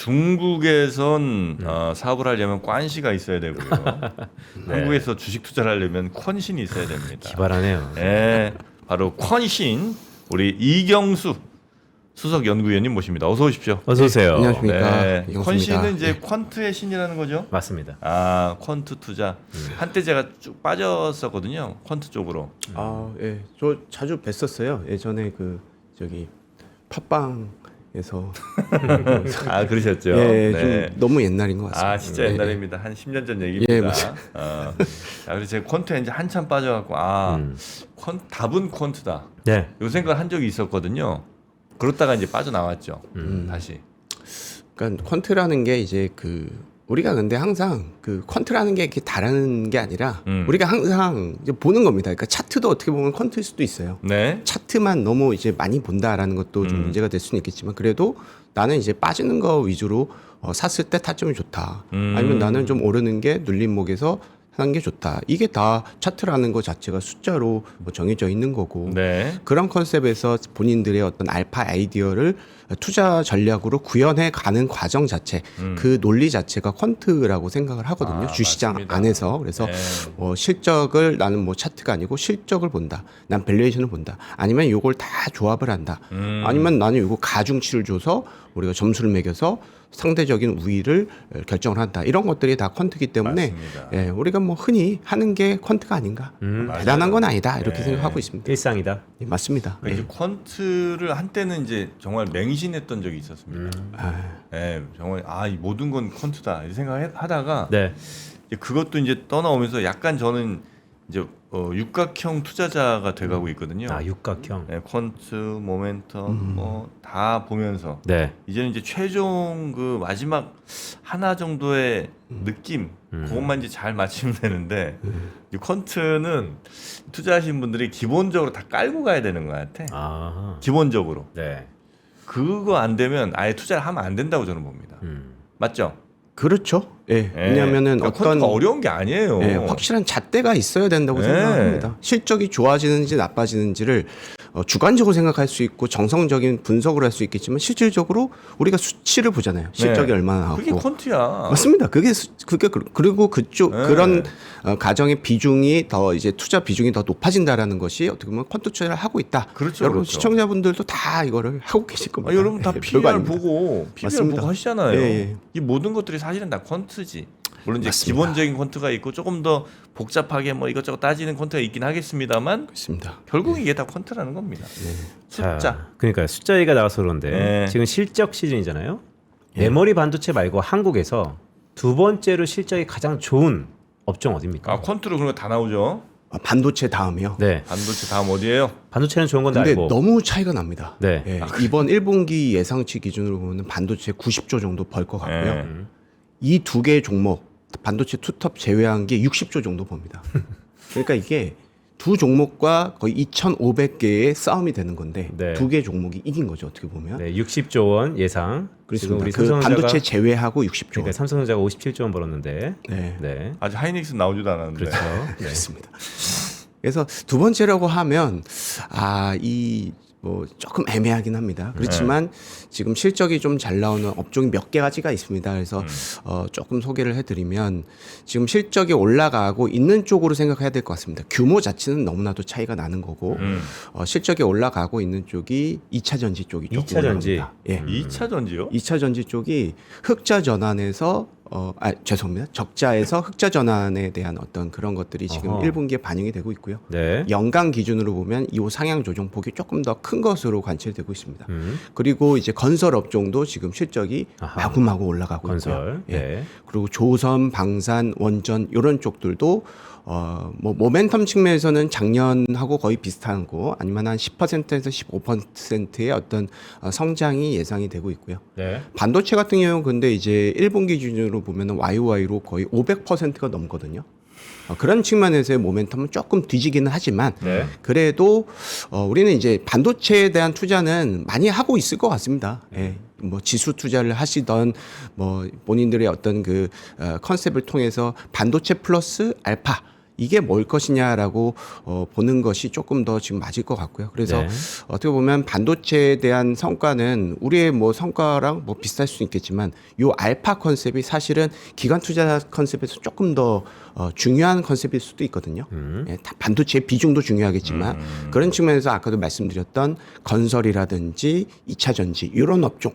중국에선 사업을 하려면 관시가 있어야 되고요. 네. 한국에서 주식 투자를 하려면 콘신이 있어야 됩니다. 기발하네요. 네, 바로 콘신 우리 이경수 수석 연구위원님 모십니다. 어서 오십시오. 어서 오세요. 안녕하십니까. 네, 이경수입니다. 콘신은 이제 퀀트의 신이라는 거죠. 맞습니다. 아, 퀀트 투자. 한때 제가 쭉 빠졌었거든요. 퀀트 쪽으로. 예, 저 자주 뵀었어요. 예전에 그 저기 팟빵에서 아, 그러셨죠. 예, 네. 좀 너무 옛날인 것 같습니다. 아, 진짜 예, 옛날입니다. 한 10년 전 얘기입니다. 예, 맞아요. 그래서 제가 퀀트에 이제 한참 빠져갖고 답은 퀀트다. 네. 요 생각을 한 적이 있었거든요. 그러다가 이제 빠져나왔죠. 다시. 그러니까 퀀트라는 게 이제 그 우리가 근데 항상 그 퀀트라는 게 이렇게 다른 게 아니라 우리가 항상 이제 보는 겁니다. 그러니까 차트도 어떻게 보면 퀀트일 수도 있어요. 네. 차트만 너무 이제 많이 본다라는 것도 좀 문제가 될 수는 있겠지만 그래도 나는 이제 빠지는 거 위주로 샀을 때 타점이 좋다. 아니면 나는 좀 오르는 게 눌림목에서 하는 게 좋다. 이게 다 차트라는 것 자체가 숫자로 뭐 정해져 있는 거고 네. 그런 컨셉에서 본인들의 어떤 알파 아이디어를 투자 전략으로 구현해 가는 과정 자체 그 논리 자체가 퀀트라고 생각을 하거든요. 아, 주시장 맞습니다. 안에서. 그래서 네. 실적을 나는 뭐 차트가 아니고 실적을 본다. 난 밸류에이션을 본다. 아니면 요걸 다 조합을 한다. 아니면 나는 요거 가중치를 줘서 우리가 점수를 매겨서 상대적인 우위를 결정을 한다. 이런 것들이 다 퀀트이기 때문에 맞습니다. 예, 우리가 뭐 흔히 하는 게 퀀트가 아닌가. 대단한 건 아니다. 이렇게 생각하고 있습니다. 일상이다. 예, 맞습니다. 그러니까 이제 퀀트를 한때는 이제 정말 맹신했던 적이 있었습니다. 예, 정말 이 모든 건 퀀트다 이렇게 생각하다가 네. 이제 그것도 이제 떠나오면서 약간 저는 이제 육각형 투자자가 돼가고 있거든요. 아, 육각형. 네, 퀀트, 모멘텀 뭐 다 보면서 네. 이제는 이제 최종 그 마지막 하나 정도의 느낌 그것만 이제 잘 맞추면 되는데 이 퀀트는 투자하시는 분들이 기본적으로 다 깔고 가야 되는 것 같아. 아. 기본적으로 네. 그거 안 되면 아예 투자를 하면 안 된다고 저는 봅니다. 맞죠? 그렇죠. 예. 왜냐하면은 그러니까 어떤 퀀트가 어려운 게 아니에요. 확실한 잣대가 있어야 된다고 네. 생각합니다. 실적이 좋아지는지 나빠지는지를 주관적으로 생각할 수 있고 정성적인 분석을 할 수 있겠지만 실질적으로 우리가 수치를 보잖아요. 실적이 네. 얼마나 나왔고. 그게 퀀트야. 맞습니다. 그게 그리고 그쪽 네. 그런 가정의 비중이 더 이제 투자 비중이 더 높아진다라는 것이 어떻게 보면 퀀트 투자를 하고 있다. 그렇죠, 여러분 그렇죠. 시청자분들도 다 이거를 하고 계실 겁니다. 여러분 다 예, 별거 PBR 아닙니다. 보고 맞습니다. 하시잖아요. 예, 예. 이 모든 것들이 사실은 다 퀀트지. 물론 이제 맞습니다. 기본적인 퀀트가 있고 조금 더 복잡하게 뭐 이것저것 따지는 퀀트가 있긴 하겠습니다만 그렇습니다. 결국 이게 다 퀀트라는 겁니다. 숫자. 자, 그러니까 숫자 얘기가 나와서 그런데 네. 지금 실적 시즌이잖아요. 메모리 반도체 말고 한국에서 두 번째로 실적이 가장 좋은 업종 어디입니까? 퀀트로 그런 거 다 나오죠. 반도체 다음이요. 네. 반도체 다음 어디예요? 반도체는 좋은 건데 근데 알고. 너무 차이가 납니다. 네. 예, 이번 1분기 예상치 기준으로 보면 반도체 90조 정도 벌 것 같고요. 네. 이 두 개의 종목 반도체 투톱 제외한 게 60조 정도 봅니다. 그러니까 이게 두 종목과 거의 2,500개의 싸움이 되는 건데 네. 두 개의 종목이 이긴 거죠 어떻게 보면. 네, 60조 원 예상. 지금 그렇습니다. 우리 그 삼성전자가 반도체 제외하고 60조. 그러니까 삼성전자가 57조 원 벌었는데. 네. 네. 아직 하이닉스 나오지도 않았는데. 그렇죠. 네. 그렇습니다. 그래서 두 번째라고 하면 뭐 조금 애매하긴 합니다. 그렇지만 지금 실적이 좀 잘 나오는 업종이 몇 가지가 있습니다. 그래서 조금 소개를 해드리면 지금 실적이 올라가고 있는 쪽으로 생각해야 될 것 같습니다. 규모 자체는 너무나도 차이가 나는 거고 실적이 올라가고 있는 쪽이 2차 전지 쪽이 조금 2차 전지. 올라갑니다. 예. 2차 전지요? 2차 전지 쪽이 흑자 전환에서 죄송합니다. 적자에서 흑자 전환에 대한 어떤 그런 것들이 지금 어허. 1분기에 반영이 되고 있고요. 네. 연간 기준으로 보면 이 상향 조정폭이 조금 더 큰 것으로 관찰되고 있습니다. 그리고 이제 건설 업종도 지금 실적이 아하. 마구마구 올라가고 건설. 있고요. 예. 네. 그리고 조선, 방산, 원전 이런 쪽들도 뭐 모멘텀 측면에서는 작년하고 거의 비슷한 거 아니면 한 10%에서 15%의 어떤 성장이 예상이 되고 있고요. 네. 반도체 같은 경우는 근데 이제 1분기 기준으로 보면은 YOY로 거의 500%가 넘거든요. 그런 측면에서의 모멘텀은 조금 뒤지기는 하지만 네. 그래도 우리는 이제 반도체에 대한 투자는 많이 하고 있을 것 같습니다. 예. 뭐 지수 투자를 하시던 뭐 본인들의 어떤 그 컨셉을 통해서 반도체 플러스 알파 이게 뭘 것이냐라고 보는 것이 조금 더 지금 맞을 것 같고요. 그래서 네. 어떻게 보면 반도체에 대한 성과는 우리의 뭐 성과랑 뭐 비슷할 수 있겠지만 요 알파 컨셉이 사실은 기관 투자 컨셉에서 조금 더 중요한 컨셉일 수도 있거든요. 예, 반도체의 비중도 중요하겠지만 그런 측면에서 아까도 말씀드렸던 건설이라든지 2차 전지 이런 업종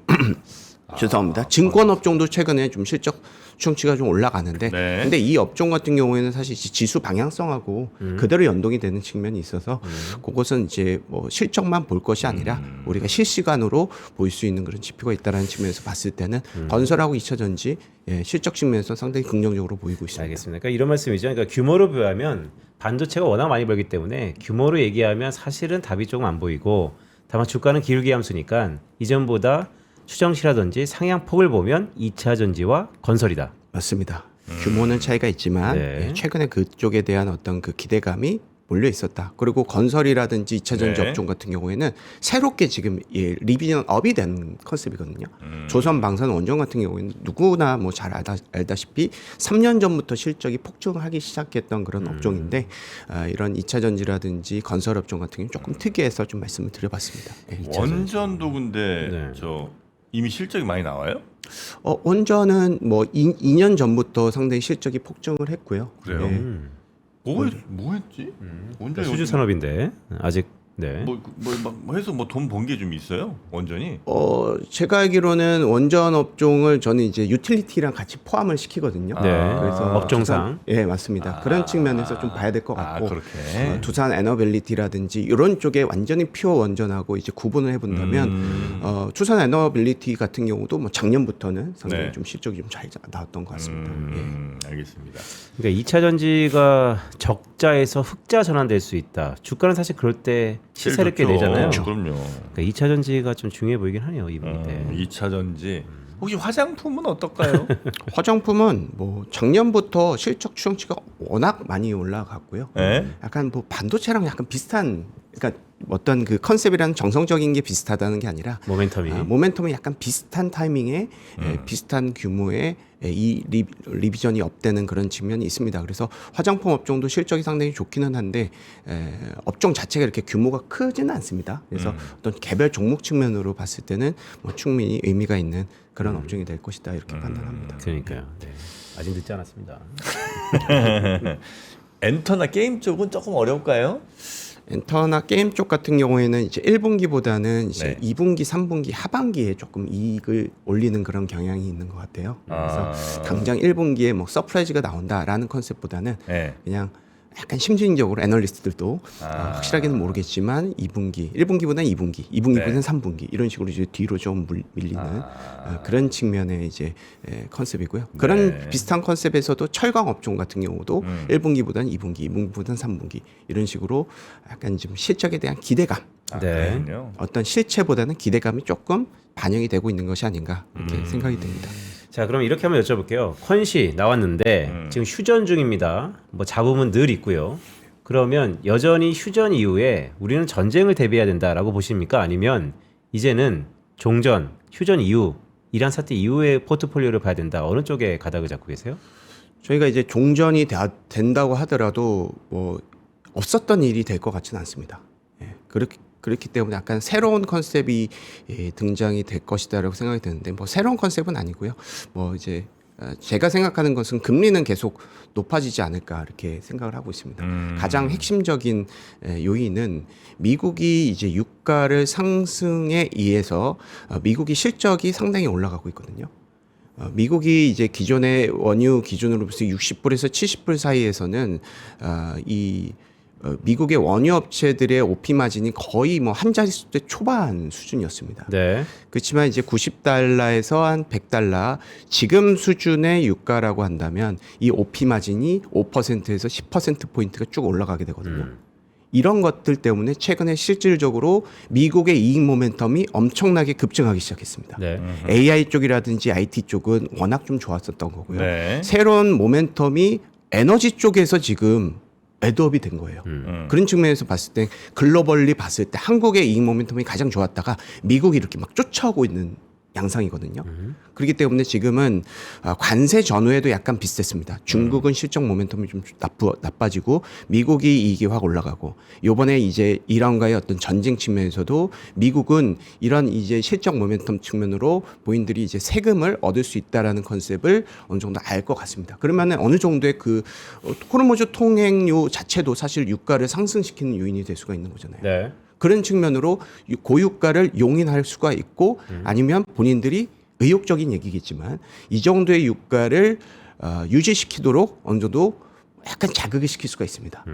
죄송합니다. 증권 업종도 최근에 좀 실적 수치가 좀 올라가는데 네. 근데 이 업종 같은 경우에는 사실 지수 방향성하고 그대로 연동이 되는 측면이 있어서 그것은 이제 뭐 실적만 볼 것이 아니라 우리가 실시간으로 볼 수 있는 그런 지표가 있다라는 측면에서 봤을 때는 건설하고 2차 전지 예, 실적 측면에서 상당히 긍정적으로 보이고 있습니다. 알겠습니다. 그러니까 이런 말씀이죠. 그러니까 규모로 비하면 반도체가 워낙 많이 벌기 때문에 규모로 얘기하면 사실은 답이 조금 안 보이고 다만 주가는 기울기 함수니까 이전보다 추정치라든지 상향폭을 보면 2차 전지와 건설이다. 맞습니다. 규모는 차이가 있지만 네. 예, 최근에 그쪽에 대한 어떤 그 기대감이 몰려 있었다. 그리고 건설이라든지 2차 전지 네. 업종 같은 경우에는 새롭게 지금 예, 리비전 업이 된 컨셉이거든요. 조선 방산 원전 같은 경우에는 누구나 뭐 잘 알다시피 3년 전부터 실적이 폭증하기 시작했던 그런 업종인데 이런 2차 전지라든지 건설 업종 같은 경우는 조금 특이해서 좀 말씀을 드려봤습니다. 예. 원전도 근데 네. 저 이미 실적이 많이 나와요? 원전은 뭐 2년 전부터 상당히 실적이 폭증을 했고요. 그래요? 예. 뭐 했지? 원전이 수주 산업인데 아직 네. 뭐 해서 뭐 돈 번 게 좀 있어요? 원전이? 제가 알기로는 원전 업종을 저는 이제 유틸리티랑 같이 포함을 시키거든요. 네. 그래서 업종상. 예, 맞습니다. 그런 측면에서 좀 봐야 될 것 같고. 그렇게. 두산 에너빌리티라든지 이런 쪽에 완전히 퓨어 원전하고 이제 구분을 해본다면 두산 에너빌리티 같은 경우도 뭐 작년부터는 상당히 네. 좀 실적이 좀 잘 나왔던 것 같습니다. 알겠습니다. 그러니까 2차 전지가 적자에서 흑자 전환될 수 있다. 주가는 사실 그럴 때 시세를 꽤 내잖아요. 그럼요. 그러니까 2차 전지가 좀 중요해 보이긴 하네요, 이분이. 네. 2차 전지. 혹시 화장품은 어떨까요? 화장품은 뭐 작년부터 실적 추정치가 워낙 많이 올라갔고요. 네? 약간 뭐 반도체랑 약간 비슷한, 그러니까 어떤 그 컨셉이랑 정성적인 게 비슷하다는 게 아니라 모멘텀이. 모멘텀이 약간 비슷한 타이밍에 비슷한 규모의 이 리비전이 업되는 그런 측면이 있습니다. 그래서 화장품 업종도 실적이 상당히 좋기는 한데 업종 자체가 이렇게 규모가 크지는 않습니다. 그래서 어떤 개별 종목 측면으로 봤을 때는 뭐 충분히 의미가 있는 그런 업종이 될 것이다 이렇게 판단합니다. 그러니까요. 네. 아직 늦지 않았습니다. 엔터나 게임 쪽은 조금 어려울까요? 엔터나 게임 쪽 같은 경우에는 이제 1분기보다는 이제 네. 2분기, 3분기 하반기에 조금 이익을 올리는 그런 경향이 있는 것 같아요. 그래서 당장 1분기에 뭐 서프라이즈가 나온다라는 컨셉보다는 네. 그냥 약간 심리적으로 애널리스트들도 확실하게는 모르겠지만 2분기, 1분기보다는 2분기, 2분기보다는 네. 3분기 이런 식으로 이제 뒤로 좀 밀리는 그런 측면의 이제 컨셉이고요. 그런 비슷한 컨셉에서도 철강 업종 같은 경우도 1분기보다는 2분기, 2분기보다는 3분기 이런 식으로 약간 좀 실적에 대한 기대감, 네. 그렇군요. 어떤 실체보다는 기대감이 조금 반영이 되고 있는 것이 아닌가 이렇게 생각이 됩니다. 자, 그럼 이렇게 한번 여쭤볼게요. 퀀시 나왔는데 지금 휴전 중입니다. 뭐 잡음은 늘 있고요. 그러면 여전히 휴전 이후에 우리는 전쟁을 대비해야 된다라고 보십니까? 아니면 이제는 종전, 휴전 이후, 이란 사태 이후의 포트폴리오를 봐야 된다. 어느 쪽에 가닥을 잡고 계세요? 저희가 이제 종전이 된다고 하더라도 뭐 없었던 일이 될 것 같지는 않습니다. 예, 그렇기 때문에 약간 새로운 컨셉이 등장이 될 것이다라고 생각이 드는데 뭐 새로운 컨셉은 아니고요. 뭐 이제 제가 생각하는 것은 금리는 계속 높아지지 않을까 이렇게 생각을 하고 있습니다. 가장 핵심적인 요인은 미국이 이제 유가를 상승에 의해서 미국이 실적이 상당히 올라가고 있거든요. 미국이 이제 기존의 원유 기준으로서 60불에서 70불 사이에서는 미국의 원유 업체들의 OP 마진이 거의 뭐 한 자릿수 초반 수준이었습니다. 네. 그렇지만 이제 90달러에서 한 100달러 지금 수준의 유가라고 한다면 이 OP 마진이 5%에서 10% 포인트가 쭉 올라가게 되거든요. 이런 것들 때문에 최근에 실질적으로 미국의 이익 모멘텀이 엄청나게 급증하기 시작했습니다. 네. AI 쪽이라든지 IT 쪽은 워낙 좀 좋았었던 거고요. 네. 새로운 모멘텀이 에너지 쪽에서 지금 애드업이 된 거예요. 그런 측면에서 봤을 때 글로벌리 봤을 때 한국의 이익 모멘텀이 가장 좋았다가 미국이 이렇게 막 쫓아오고 있는 양상이거든요. 그렇기 때문에 지금은 관세 전후에도 약간 비슷했습니다. 중국은 실적 모멘텀이 좀 나빠지고 미국이 이익이 확 올라가고 요번에 이제 이란과의 어떤 전쟁 측면에서도 미국은 이런 이제 실적 모멘텀 측면으로 본인들이 이제 세금을 얻을 수 있다라는 컨셉을 어느 정도 알 것 같습니다. 그러면은 어느 정도의 그 호르무즈 통행료 자체도 사실 유가를 상승시키는 요인이 될 수가 있는 거잖아요. 네. 그런 측면으로 고유가를 용인할 수가 있고 아니면 본인들이 의욕적인 얘기겠지만 이 정도의 유가를 유지시키도록 어느 정도 약간 자극을 시킬 수가 있습니다.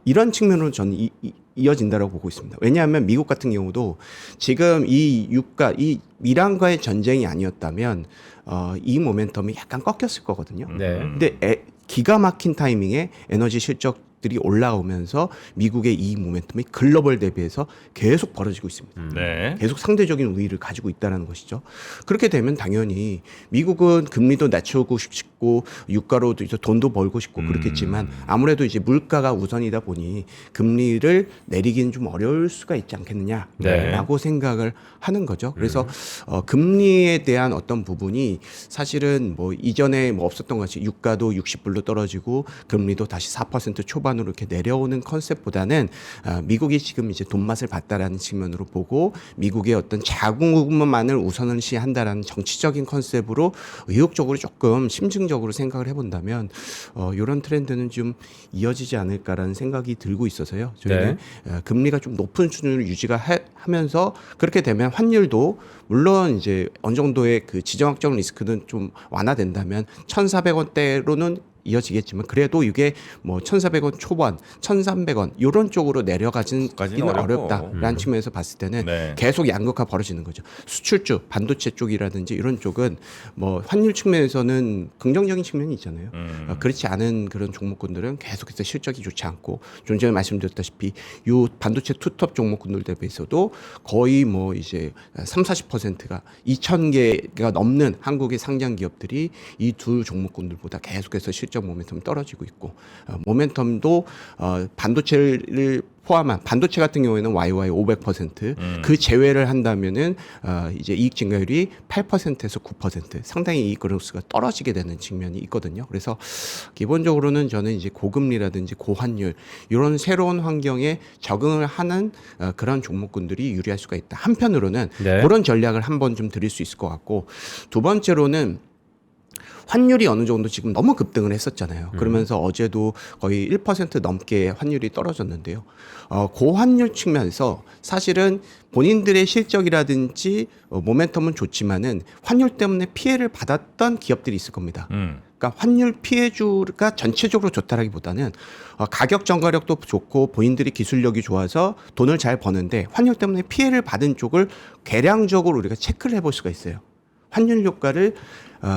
이런 측면으로 저는 이어진다고 보고 있습니다. 왜냐하면 미국 같은 경우도 지금 이 유가, 이 이란과의 전쟁이 아니었다면 이 모멘텀이 약간 꺾였을 거거든요. 네. 근데 기가 막힌 타이밍에 에너지 실적들이 올라오면서 미국의 이 모멘텀이 글로벌 대비해서 계속 벌어지고 있습니다. 네. 계속 상대적인 우위를 가지고 있다는 것이죠. 그렇게 되면 당연히 미국은 금리도 낮추고 싶고 유가로도 이제 돈도 벌고 싶고 그렇겠지만 아무래도 이제 물가가 우선이다 보니 금리를 내리기는 좀 어려울 수가 있지 않겠느냐라고 생각을 하는 거죠. 그래서 금리에 대한 어떤 부분이 사실은 뭐 이전에 뭐 없었던 것 같이 유가도 60불로 떨어지고 금리도 다시 4% 초반으로 이렇게 내려오는 컨셉보다는 미국이 지금 이제 돈맛을 봤다라는 측면으로 보고 미국의 어떤 자국만을 우선시한다라는 정치적인 컨셉으로 의욕적으로 조금 심층적으로 생각을 해본다면 이런 트렌드는 좀 이어지지 않을까라는 생각이 들고 있어서요. 저희는 금리가 좀 높은 수준을 유지하면서 그렇게 되면 환율도 물론 이제 어느 정도의 그 지정학적 리스크는 좀 완화된다면 1,400원대로는 이어지겠지만 그래도 이게 뭐 1,400원 초반, 1,300원 이런 쪽으로 내려가지는 어렵다라는 측면에서 봤을 때는 계속 양극화 벌어지는 거죠. 수출주, 반도체 쪽이라든지 이런 쪽은 뭐 환율 측면에서는 긍정적인 측면이 있잖아요. 그렇지 않은 그런 종목군들은 계속해서 실적이 좋지 않고 좀 전에 말씀드렸다시피 이 반도체 투톱 종목군들 대비해서도 거의 뭐 이제 30-40%가 2,000개가 넘는 한국의 상장 기업들이 이 두 종목군들보다 계속해서 실적 모멘텀이 떨어지고 있고 모멘텀도 반도체를 포함한 반도체 같은 경우에는 YY 500% 그 제외를 한다면은 이제 이익 증가율이 8%에서 9% 상당히 이익 그로스가 떨어지게 되는 측면이 있거든요. 그래서 기본적으로는 저는 이제 고금리라든지 고환율 이런 새로운 환경에 적응을 하는 그런 종목군들이 유리할 수가 있다. 한편으로는 그런 전략을 한번 좀 드릴 수 있을 것 같고 두 번째로는 환율이 어느 정도 지금 너무 급등을 했었잖아요. 그러면서 어제도 거의 1% 넘게 환율이 떨어졌는데요. 고환율 측면에서 사실은 본인들의 실적이라든지 모멘텀은 좋지만은 환율 때문에 피해를 받았던 기업들이 있을 겁니다. 그러니까 환율 피해주가 전체적으로 좋다라기보다는 가격 전가력도 좋고 본인들이 기술력이 좋아서 돈을 잘 버는데 환율 때문에 피해를 받은 쪽을 계량적으로 우리가 체크를 해볼 수가 있어요. 환율 효과를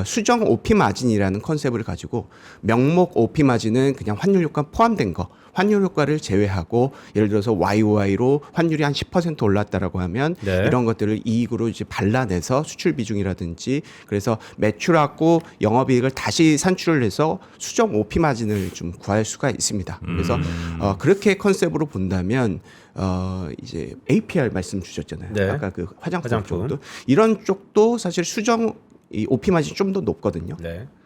수정 OP 마진이라는 컨셉을 가지고 명목 OP 마진은 그냥 환율 효과 포함된 거, 환율 효과를 제외하고 예를 들어서 YOY로 환율이 한 10% 올랐다라고 하면 이런 것들을 이익으로 이제 발라내서 수출 비중이라든지 그래서 매출하고 영업이익을 다시 산출을 해서 수정 OP 마진을 좀 구할 수가 있습니다. 그래서 그렇게 컨셉으로 본다면 이제 APR 말씀 주셨잖아요. 아까 그 화장품 쪽도 이런 쪽도 사실 수정 이 OP 마진이 좀 더 높거든요.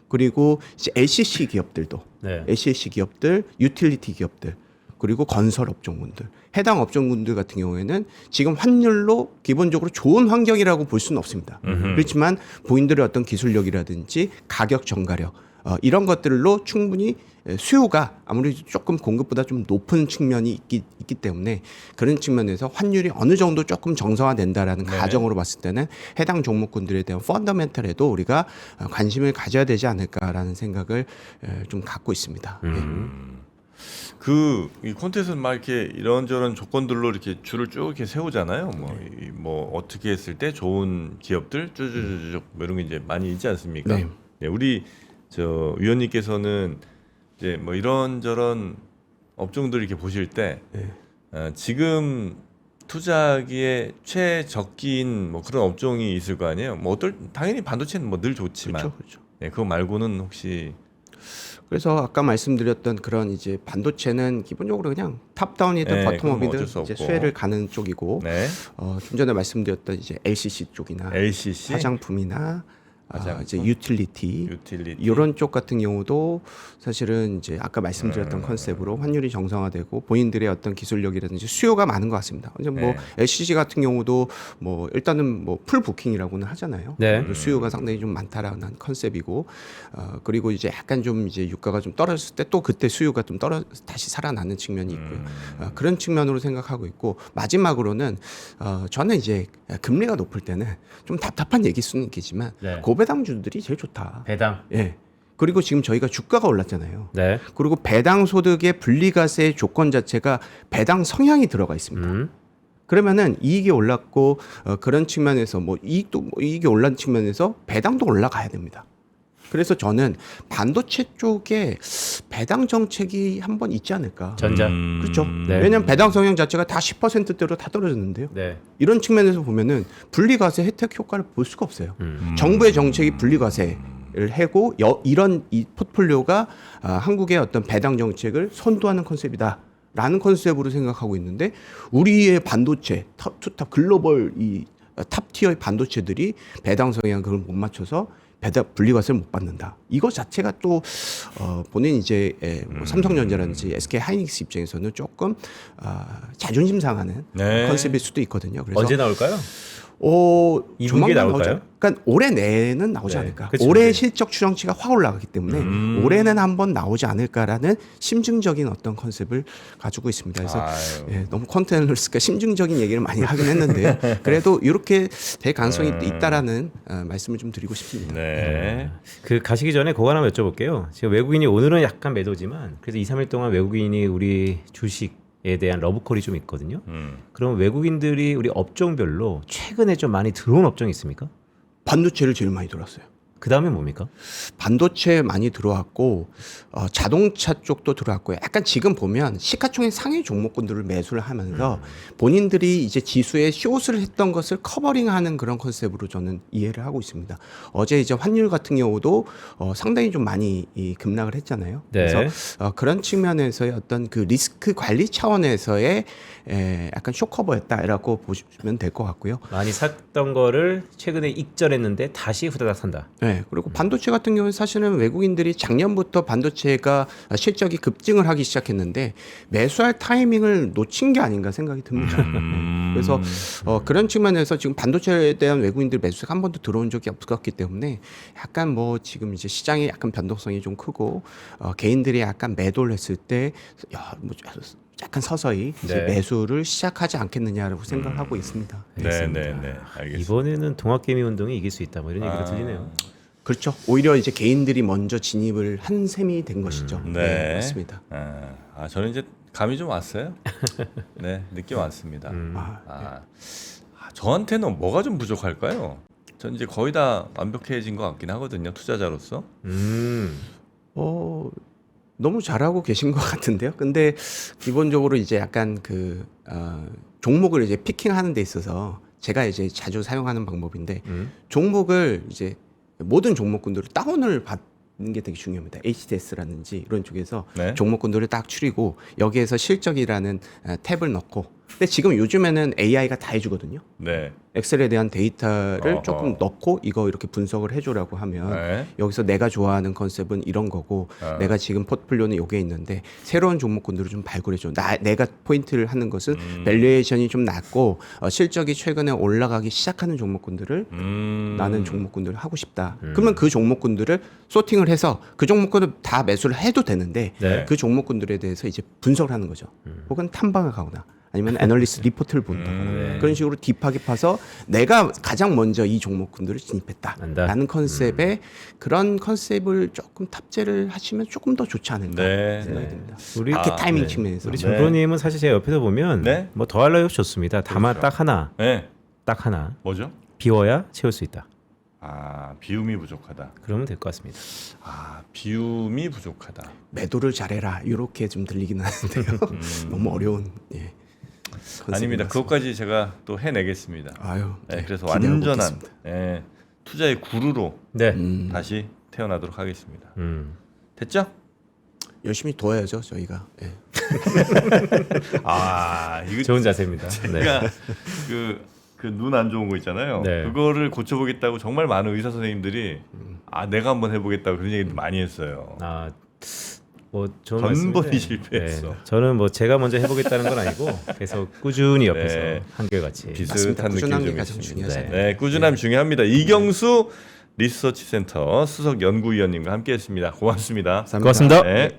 그리고 이제 LCC 기업들도 LCC 기업들, 유틸리티 기업들 그리고 건설 업종군들 해당 업종군들 같은 경우에는 지금 환율로 기본적으로 좋은 환경이라고 볼 수는 없습니다. 그렇지만 본인들의 어떤 기술력이라든지 가격 전가력 이런 것들로 충분히 수요가 아무래도 조금 공급보다 좀 높은 측면이 있기 때문에 그런 측면에서 환율이 어느 정도 조금 정상화된다라는 가정으로 봤을 때는 해당 종목군들에 대한 펀더멘털에도 우리가 관심을 가져야 되지 않을까라는 생각을 좀 갖고 있습니다. 이 콘테스트는 막 이렇게 이런저런 조건들로 이렇게 줄을 쭉 이렇게 세우잖아요. 뭐 어떻게 했을 때 좋은 기업들 쭈쭈쭈쭈 뭐 이런 게 이제 많이 있지 않습니까? 우리 저 위원님께서는 이제 뭐 이런저런 업종들 이렇게 보실 때 지금 투자하기에 최적기인 뭐 그런 업종이 있을 거 아니에요. 뭐 당연히 반도체는 뭐 늘 좋지만 그거 말고는 혹시 그래서 아까 말씀드렸던 그런 이제 반도체는 기본적으로 그냥 탑다운이든 네, 그건 버텀업이든 어쩔 수 이제 없고. 수혜를 가는 쪽이고 네. 좀 전에 말씀드렸던 이제 LCC 쪽이나 LCC 화장품이나 화장품? 이제 유틸리티 유틸리티 이런 쪽 같은 경우도 사실은 이제 아까 말씀드렸던 컨셉으로 환율이 정상화되고 본인들의 어떤 기술력이라든지 수요가 많은 것 같습니다. 이제 뭐 네. LCC 같은 경우도 뭐 일단은 뭐 풀 부킹이라고는 하잖아요. 네. 수요가 상당히 좀 많다라는 컨셉이고 그리고 이제 약간 좀 이제 유가가 좀 떨어졌을 때 또 그때 수요가 좀 다시 살아나는 측면이 있고요. 그런 측면으로 생각하고 있고 마지막으로는 저는 이제 금리가 높을 때는 좀 답답한 얘기일 수는 있겠지만 네. 고배당주들이 제일 좋다. 배당. 예. 그리고 지금 저희가 주가가 올랐잖아요. 네. 그리고 배당 소득의 분리과세의 조건 자체가 배당 성향이 들어가 있습니다. 그러면은 이익이 올랐고 그런 측면에서 뭐 이익이 올란 측면에서 배당도 올라가야 됩니다. 그래서 저는 반도체 쪽에 배당 정책이 한번 있지 않을까. 전자. 그렇죠. 네. 왜냐하면 배당 성향 자체가 다 10%대로 다 떨어졌는데요. 네. 이런 측면에서 보면은 분리과세 혜택 효과를 볼 수가 없어요. 정부의 정책이 분리과세를 하고 이런 이 포트폴리오가 한국의 어떤 배당 정책을 선도하는 컨셉이다. 라는 컨셉으로 생각하고 있는데 우리의 반도체 탑 글로벌 이 탑티어의 반도체들이 배당 성향 그걸 못 맞춰서 배당 분리과세를 못 받는다. 이거 자체가 또 본인 이제 뭐 삼성전자라든지 SK 하이닉스 입장에서는 조금 자존심 상하는 네. 컨셉일 수도 있거든요. 그래서 언제 나올까요? 이 조만간 분기에 나올까요? 나오지 그러니까 올해 내는 나오지 네, 않을까. 그쵸. 올해 네. 실적 추정치가 확 올라가기 때문에 올해는 한번 나오지 않을까라는 심증적인 어떤 컨셉을 가지고 있습니다. 그래서 아유. 예, 너무 컨텐츠가 심증적인 얘기를 많이 하긴 했는데요. 그래도 이렇게 될 가능성이 있다라는 말씀을 좀 드리고 싶습니다. 네. 그 가시기 전에 그거 하나 여쭤볼게요. 지금 외국인이 오늘은 약간 매도지만 그래서 2, 3일 동안 외국인이 우리 주식에 대한 러브콜이 좀 있거든요. 그럼 외국인들이 우리 업종별로 최근에 좀 많이 들어온 업종이 있습니까? 반도체를 제일 많이 들어왔어요. 그 다음에 뭡니까? 반도체 많이 들어왔고 자동차 쪽도 들어왔고요. 약간 지금 보면 시가총액 상위 종목군들을 매수를 하면서 본인들이 이제 지수에 숏을 했던 것을 커버링하는 그런 컨셉으로 저는 이해를 하고 있습니다. 어제 이제 환율 같은 경우도 상당히 좀 많이 급락을 했잖아요. 네. 그래서 그런 측면에서의 어떤 그 리스크 관리 차원에서의 약간 숏커버였다라고 보시면 될 것 같고요. 많이 샀던 거를 최근에 익절했는데 다시 후다닥 산다. 네, 그리고 반도체 같은 경우는 사실은 외국인들이 작년부터 반도체가 실적이 급증을 하기 시작했는데 매수할 타이밍을 놓친 게 아닌가 생각이 듭니다. 그래서 그런 측면에서 지금 반도체에 대한 외국인들 매수가 한 번도 들어온 적이 없었기 때문에 약간 뭐 지금 이제 시장이 약간 변동성이 좀 크고 개인들이 약간 매도를 했을 때 뭐 약간 서서히 이제 네. 매수를 시작하지 않겠느냐라고 생각을 하고 있습니다. 네, 네, 네. 알겠습니다. 이번에는 동학개미 운동이 이길 수 있다. 뭐 이런 얘기가 들리네요. 그렇죠. 오히려 이제 개인들이 먼저 진입을 한 셈이 된 것이죠. 네. 맞습니다. 저는 이제 감이 좀 왔어요. 네, 느낌 왔습니다. 저한테는 뭐가 좀 부족할까요? 전 이제 거의 다 완벽해진 것 같긴 하거든요. 투자자로서. 너무 잘하고 계신 것 같은데요. 근데 기본적으로 이제 약간 그 종목을 이제 피킹하는 데 있어서 제가 이제 자주 사용하는 방법인데 종목을 이제 모든 종목군들을 다운을 받는 게 되게 중요합니다. HTS라든지 이런 쪽에서 네. 종목군들을 딱 추리고 여기에서 실적이라는 탭을 넣고 근데 지금 요즘에는 AI가 다 해주거든요. 네. 엑셀에 대한 데이터를 어허. 조금 넣고 이거 이렇게 분석을 해줘라고 하면 네. 여기서 내가 좋아하는 컨셉은 이런 거고 내가 지금 포트폴리오는 요게 있는데 새로운 종목군들을 좀 발굴해줘. 내가 포인트를 하는 것은 밸류에이션이 좀 낮고 실적이 최근에 올라가기 시작하는 종목군들을 나는 종목군들을 하고 싶다. 그러면 그 종목군들을 소팅을 해서 그 종목군을 다 매수를 해도 되는데 네. 그 종목군들에 대해서 이제 분석을 하는 거죠. 혹은 탐방을 가거나 아니면 애널리스트 리포트를 본다거나 그런 식으로 딥하게 파서 내가 가장 먼저 이 종목군들을 진입했다라는 컨셉의 그런 컨셉을 조금 탑재를 하시면 조금 더 좋지 않을까 네. 생각이 듭니다. 우리 마켓 타이밍 측면에서 우리 정프로님은 사실 제가 옆에서 보면 네. 뭐 더할 나위 없이 좋습니다. 다만 그렇죠. 딱 네. 하나 뭐죠? 비워야 채울 수 있다. 비움이 부족하다. 그러면 될 것 같습니다. 비움이 부족하다. 매도를 잘해라 이렇게 좀 들리긴 하는데요. 너무 어려운 아닙니다. 컨셉인 것 같습니다. 그것까지 제가 또 해내겠습니다. 아유, 네, 그래서 기대하고 완전한 있겠습니다. 투자의 구루로 네. 다시 태어나도록 하겠습니다. 됐죠? 열심히 도와야죠 저희가. 예. 아 이거 좋은 자세입니다. 네. 제가 그 눈 안 좋은 거 있잖아요. 네. 그거를 고쳐보겠다고 정말 많은 의사 선생님들이 아 내가 한번 해보겠다고 그런 얘기도 많이 했어요. 아, 뭐 좋은 번번이 말씀인데, 실패했어. 네. 저는 뭐 제가 먼저 해보겠다는 건 아니고 계속 꾸준히 옆에서 네. 한결같이. 비슷한 느낌이 꾸준한 게 좀 가장 있습니다. 중요하죠. 네, 꾸준함 중요합니다. 이경수 리서치센터 수석 연구위원님과 함께했습니다. 고맙습니다. 감사합니다. 고맙습니다. 네.